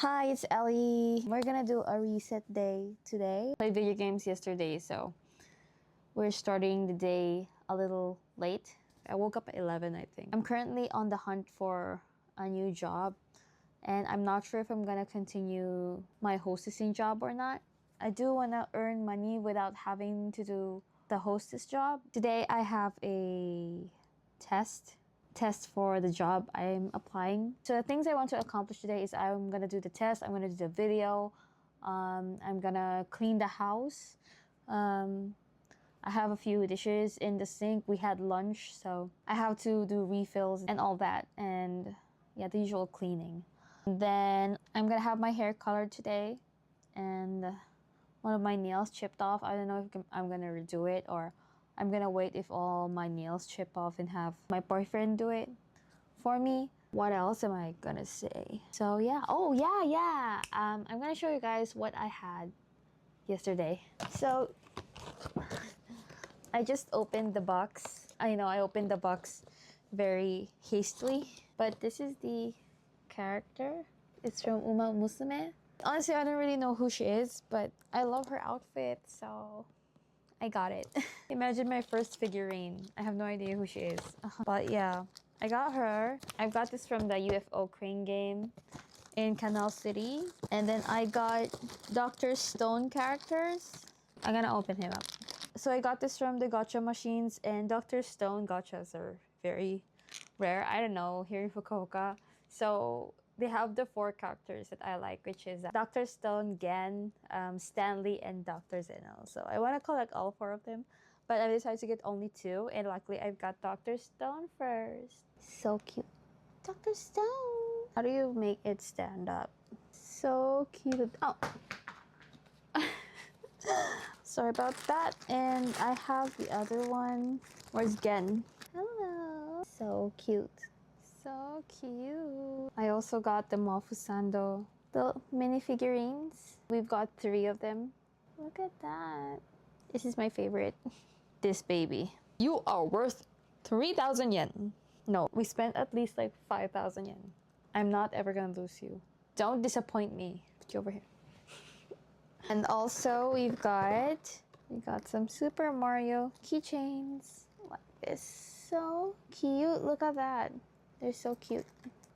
Hi, it's Ellie. We're gonna do a reset day today. Played video games yesterday, so we're starting the day a little late. I woke up at 11, I think. I'm currently on the hunt for a new job, and I'm not sure if I'm gonna continue my hostessing job or not. I do wanna earn money without having to do the hostess job. Today I have a test for the job I'm applying. So the things I want to accomplish today is I'm gonna do the test, I'm gonna do the video, I'm gonna clean the house. I have a few dishes in the sink. We had lunch, so I have to do refills and all that, and yeah, the usual cleaning. And then I'm gonna have my hair colored today, and one of my nails chipped off. I don't know if I'm gonna redo it or I'm gonna wait if all my nails chip off and have my boyfriend do it for me. What else am I gonna say? So yeah, I'm gonna show you guys what I had yesterday. So I just opened the box. I know I opened the box very hastily, but this is the character. It's from Uma Musume. Honestly, I don't really know who she is, but I love her outfit, so I got it. Imagine my first figurine. I have no idea who she is. But yeah, I got her. I got this from the UFO crane game in Canal City. And then I got Dr. Stone characters. I'm gonna open him up. So I got this from the gacha machines, and Dr. Stone gachas are very rare. I don't know, here in Fukuoka. So they have the 4 characters that I like, which is Dr. Stone, Gen, Stanley, and Dr. Zeno. So I want to collect all 4 of them, but I decided to get only 2, and luckily I've got Dr. Stone first. So cute. Dr. Stone! How do you make it stand up? So cute. Oh! Sorry about that. And I have the other one. Where's Gen? Hello! So cute. So cute. I also got the Mofusando, the mini figurines. We've got 3 of them. Look at that. This is my favorite. This baby. You are worth 3,000 yen. No, we spent at least like 5,000 yen. I'm not ever gonna lose you. Don't disappoint me. Put you over here. And also we got some Super Mario keychains like this. So cute. Look at that. They're so cute.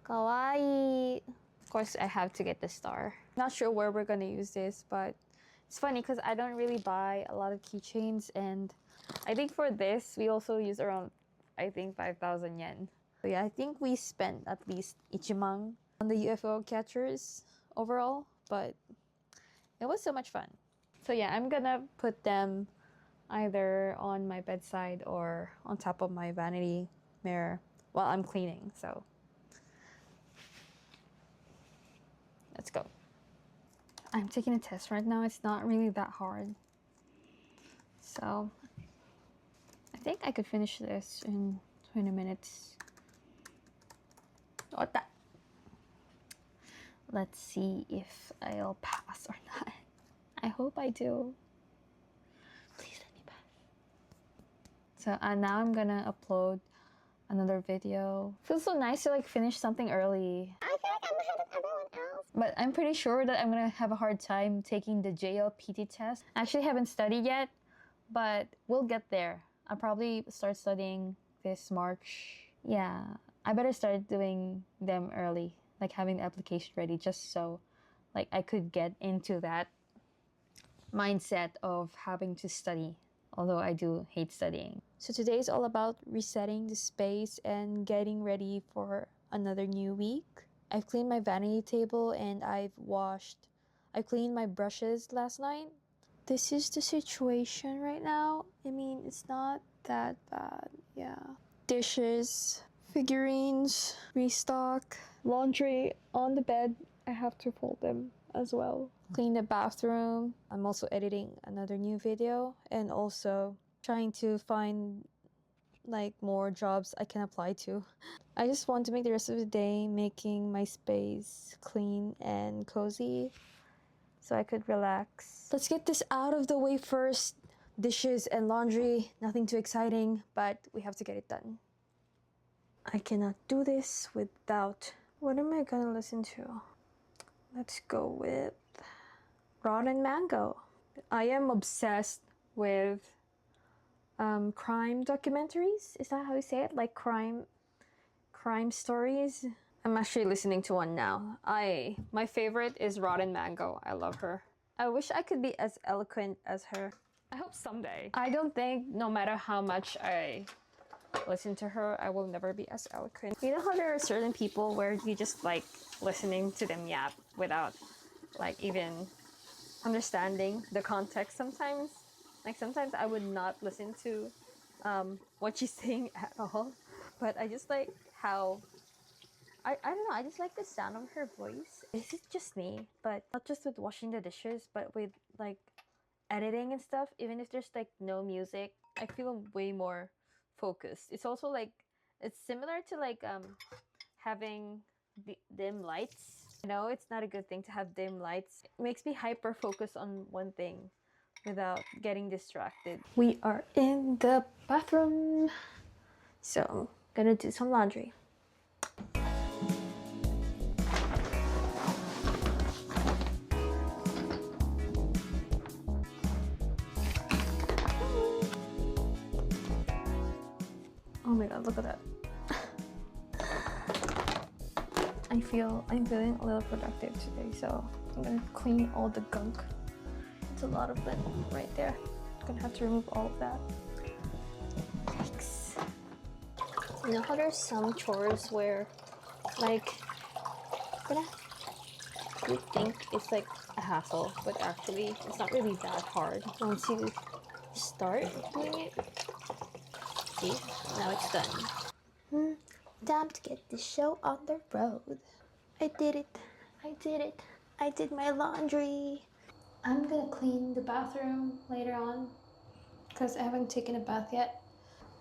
Kawaii. Of course, I have to get the star. Not sure where we're gonna use this, but it's funny because I don't really buy a lot of keychains, and I think for this we also use around, I think, 5,000 yen. So yeah, I think we spent at least ichimang on the UFO catchers overall, but it was so much fun. So yeah, I'm gonna put them either on my bedside or on top of my vanity mirror while I'm cleaning. So let's go. I'm taking a test right now. It's not really that hard. So I think I could finish this in 20 minutes. What that? Let's see if I'll pass or not. I hope I do. Please let me pass. So now I'm gonna upload another video. Feels so nice to like finish something early. I feel like I'm ahead of everyone else. But I'm pretty sure that I'm gonna have a hard time taking the JLPT test. I actually haven't studied yet, but we'll get there. I'll probably start studying this March. Yeah, I better start doing them early. Like having the application ready just so like I could get into that mindset of having to study, although I do hate studying. So today is all about resetting the space and getting ready for another new week. I've cleaned my vanity table and I cleaned my brushes last night. This is the situation right now. I mean, it's not that bad, yeah. Dishes, figurines, restock, laundry on the bed. I have to fold them as well. Clean the bathroom. I'm also editing another new video and also trying to find like more jobs I can apply to. I just want to make the rest of the day making my space clean and cozy so I could relax. Let's get this out of the way first. Dishes and laundry, nothing too exciting, but we have to get it done. I cannot do this without... What am I gonna listen to? Let's go with rotten mango. I am obsessed with crime documentaries. Is that how you say it? Like crime stories. I'm actually listening to one now. My favorite is Rotten Mango. I love her. I wish I could be as eloquent as her. I hope someday. I don't think no matter how much I listen to her, I will never be as eloquent. You know how there are certain people where you just like listening to them yap without like even understanding the context sometimes? Like sometimes I would not listen to what she's saying at all, but I just like how I don't know, I just like the sound of her voice. Is it just me? But not just with washing the dishes, but with like editing and stuff, even if there's like no music, I feel way more focused. It's also like it's similar to like having dim lights. You know, it's not a good thing to have dim lights. It makes me hyper focus on one thing without getting distracted. We are in the bathroom, so I'm gonna do some laundry. Oh my god, look at that. I'm feeling a little productive today, so I'm gonna clean all the gunk. It's a lot of it right there. I'm gonna have to remove all of that. Yikes. You know how there's some chores where like you think it's like a hassle, but actually it's not really that hard once you start doing it. See, now it's done. Time to get the show on the road. I did it. I did my laundry. I'm gonna clean the bathroom later on because I haven't taken a bath yet.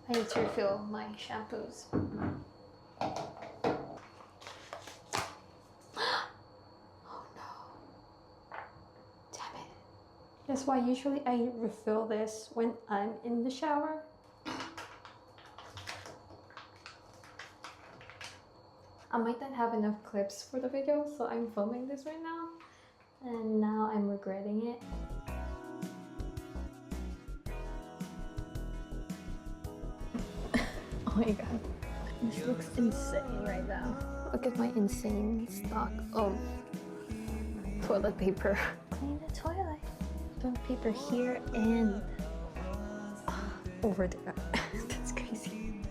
I need to refill my shampoos. Oh no. Damn it. That's why usually I refill this when I'm in the shower. I might not have enough clips for the video, so I'm filming this right now. And now I'm regretting it. Oh my god. This looks insane right now. Look at my insane stock of toilet paper. Clean the toilet. Toilet paper here and over there. That's crazy.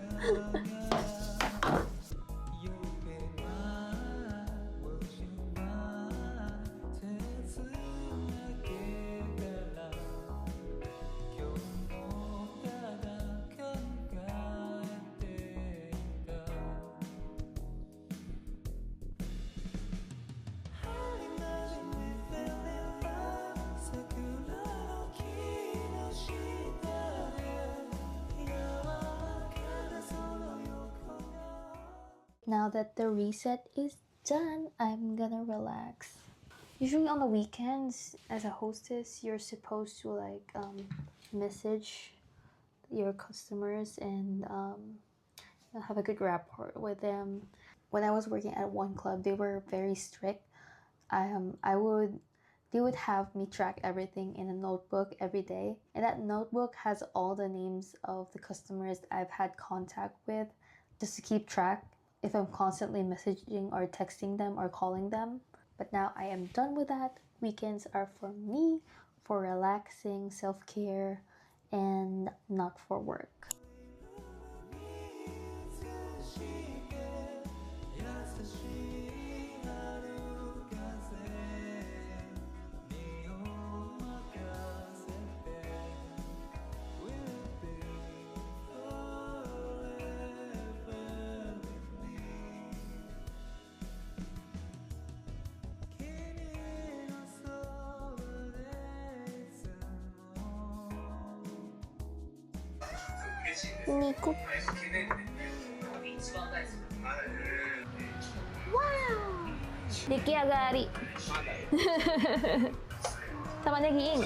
Now that the reset is done, I'm gonna relax. Usually on the weekends, as a hostess, you're supposed to like message your customers and have a good rapport with them. When I was working at one club, they were very strict. They would have me track everything in a notebook every day, and that notebook has all the names of the customers I've had contact with, just to keep track if I'm constantly messaging or texting them or calling them. But now I am done with that. Weekends are for me, for relaxing, self-care, and not for work. Nico. Wow! 出来上がり。玉ねぎイン。